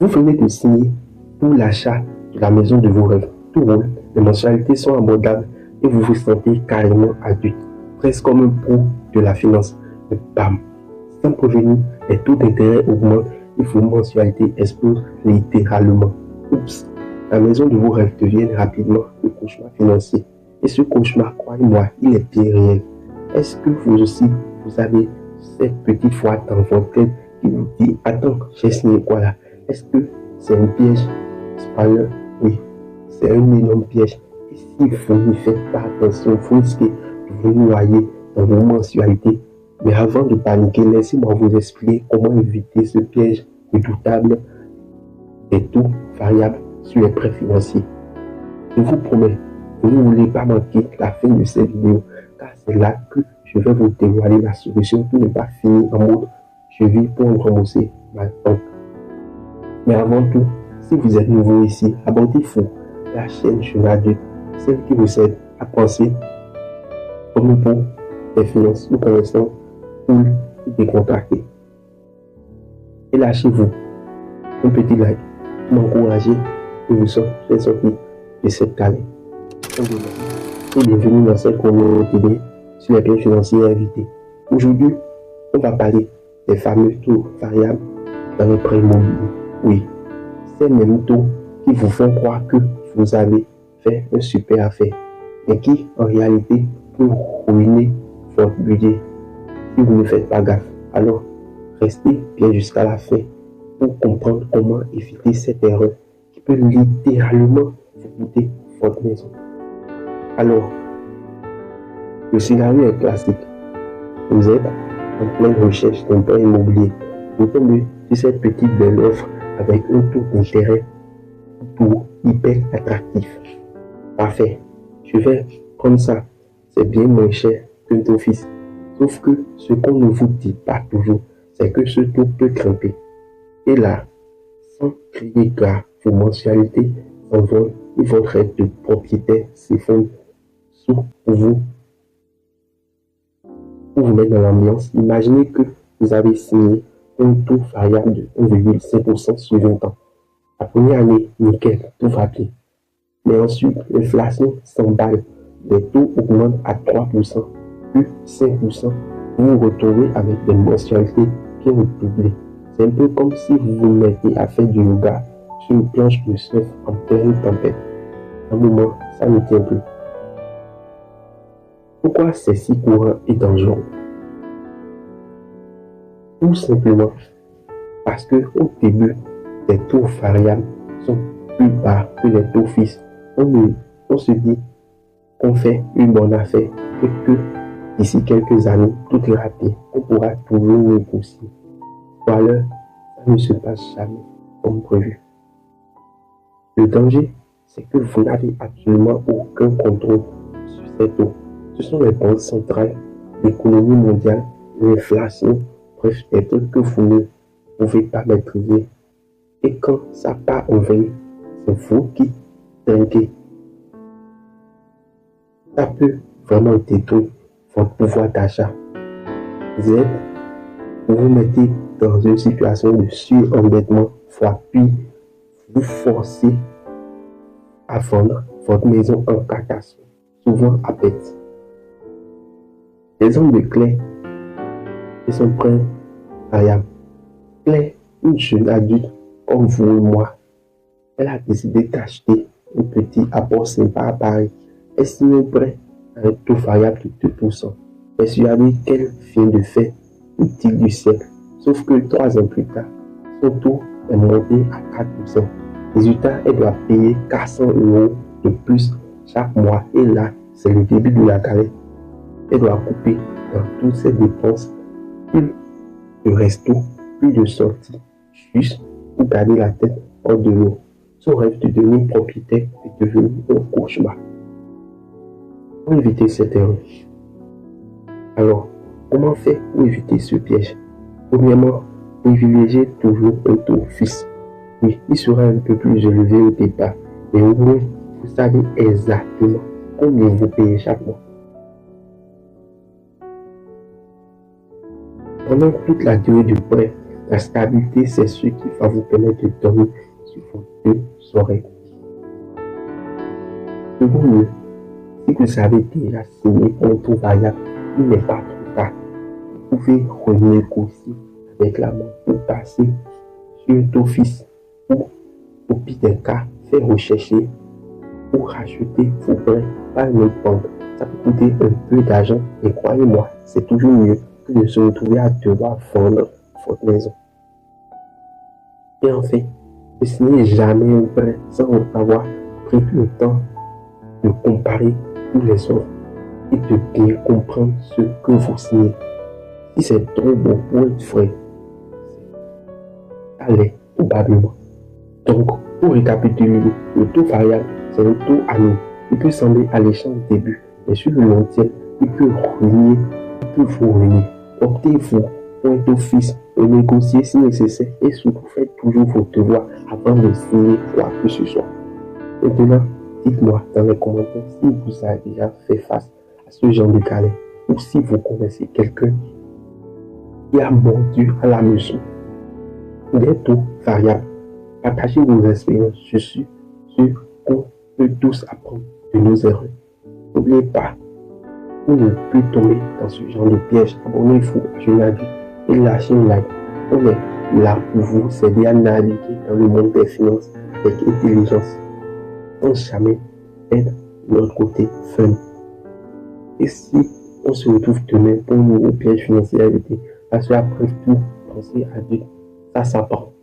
Vous venez de signer pour l'achat de la maison de vos rêves. Tout roule, les mensualités sont abordables et vous vous sentez carrément adulte, presque comme un pro de la finance. Mais bam, sans prévenir, les taux d'intérêt augmentent et vos mensualités explosent littéralement. Oups, la maison de vos rêves devient rapidement le cauchemar financier. Et ce cauchemar, croyez-moi, il est bien réel. Est-ce que vous aussi, vous avez cette petite voix dans votre tête qui vous dit, attends, j'ai signé quoi là? Est-ce que c'est un piège? Spoiler, oui, c'est un énorme piège. Et si vous ne faites pas attention, vous risquez de vous noyer dans vos mensualités. Mais avant de paniquer, laissez-moi vous expliquer comment éviter ce piège redoutable des taux variables sur les prêts financiers. Je vous promets, vous ne voulez pas manquer la fin de cette vidéo, car c'est là que je vais vous dévoiler la solution pour ne pas finir en mode je vis pour rembourser ma banque. Mais avant tout, si vous êtes nouveau ici, abonnez-vous à la chaîne Jeune Adulte, celle qui vous aide à penser comme pour les finances ou connaissance cool et décontracté. Et lâchez-vous un petit like pour m'encourager et vous faire sortir de cette galère. Et bienvenue dans cette communauté sur les biens financiers invités. Aujourd'hui, on va parler des fameux taux variables dans les prêts immobiliers. Oui, ces mêmes taux qui vous font croire que vous avez fait une super affaire, mais qui en réalité peuvent ruiner votre budget si vous ne faites pas gaffe. Alors, restez bien jusqu'à la fin pour comprendre comment éviter cette erreur qui peut littéralement vous coûter votre maison. Alors, le scénario est classique. Vous êtes en pleine recherche d'un prêt immobilier. Vous tombez sur cette petite belle offre avec un taux d'intérêt pour hyper attractif. Parfait. Je vais prendre ça. C'est bien moins cher qu'un taux fixe. Sauf que ce qu'on ne vous dit pas toujours, c'est que ce taux peut grimper. Et là, sans crier gare, vos mensualités s'envolent et votre aide de propriétaire s'effondre sous vous. Pour vous mettre dans l'ambiance, imaginez que vous avez signé un taux variable de 1,5% sur 20 ans. La première année, nickel, tout va bien. Mais ensuite, l'inflation s'emballe. Les taux augmentent à 3%, puis 5%. Vous vous retrouvez avec des mensualités qui ont doublé. C'est un peu comme si vous vous mettez à faire du yoga sur une planche de surf en pleine tempête. À un moment, ça ne tient plus. Pourquoi c'est si courant et dangereux? Tout simplement parce qu'au début, les taux variables sont plus bas que les taux fixes. On se dit qu'on fait une bonne affaire et que d'ici quelques années, tout ira bien. On pourra toujours négocier. Voilà, ça ne se passe jamais comme prévu. Le danger, c'est que vous n'avez absolument aucun contrôle sur ces taux. Ce sont les banques centrales, l'économie mondiale, l'inflation, bref, des trucs que vous ne pouvez pas maîtriser. Et quand ça part en vrille, c'est vous qui trinquez. Ça peut vraiment détruire votre pouvoir d'achat. Vous vous mettez dans une situation de surendettement, puis vous forcez à vendre votre maison en catastrophe, souvent à perte. L'exemple de Claire et son prêt variable. Claire, une jeune adulte comme vous et moi, elle a décidé d'acheter un petit apport sympa à Paris. Elle signe un prêt à un taux variable de 2%. Persuadée qu'elle vient de faire le deal du siècle. Sauf que 3 ans plus tard, son taux est monté à 4%. Résultat, elle doit payer 400 € de plus chaque mois. Et là, c'est le début de la galère. Elle doit couper dans toutes ses dépenses, plus de resto, plus de sorties, juste pour garder la tête hors de l'eau. Son rêve de devenir propriétaire est devenu un cauchemar. Pour éviter cette erreur. Alors, comment faire pour éviter ce piège? Premièrement, privilégiez toujours un taux fixe. Oui, il sera un peu plus élevé au départ, mais au moins, vous savez exactement combien vous payez chaque mois. Pendant toute la durée du prêt, La stabilité, c'est ce qui va vous permettre de dormir sur vos deux oreilles. Second lieu, si vous avez déjà signé pour un taux variable, il n'est pas trop tard. Vous pouvez renégocier avec la banque pour passer sur un taux fixe ou, au pire des cas, faire rechercher ou racheter vos prêts par une autre banque. Ça peut coûter un peu d'argent, mais croyez-moi, c'est toujours mieux que de se retrouver à devoir vendre votre maison. Et enfin, ne signez jamais un prêt sans avoir pris le temps de comparer tous les offres et de bien comprendre ce que vous signez. Si c'est trop bon pour être vrai, allez, probablement. Donc, pour récapituler, le taux variable, c'est un taux annuel. Il peut sembler alléchant au début, mais sur le long terme, il peut vous ruiner. Optez-vous pour un taux fixe, négociez si nécessaire et surtout faites toujours vos devoirs avant de signer quoi que ce soit. Maintenant, dites-moi dans les commentaires si vous avez déjà fait face à ce genre de galère ou si vous connaissez quelqu'un qui a mordu à la leçon des taux variables. Partagez vos expériences. Je suis sûr qu'on peut tous apprendre de nos erreurs. N'oubliez pas, vous ne pouvez tomber dans ce genre de piège. Abonnez-vous à Journal et lâchez un like. On est là pour vous aider à naviguer dans le monde des finances avec intelligence. Sans jamais être de notre côté fun. Et si on se retrouve demain pour un nouveau piège financier à éviter, parce qu'après tout, penser à Dieu, ça s'apprend.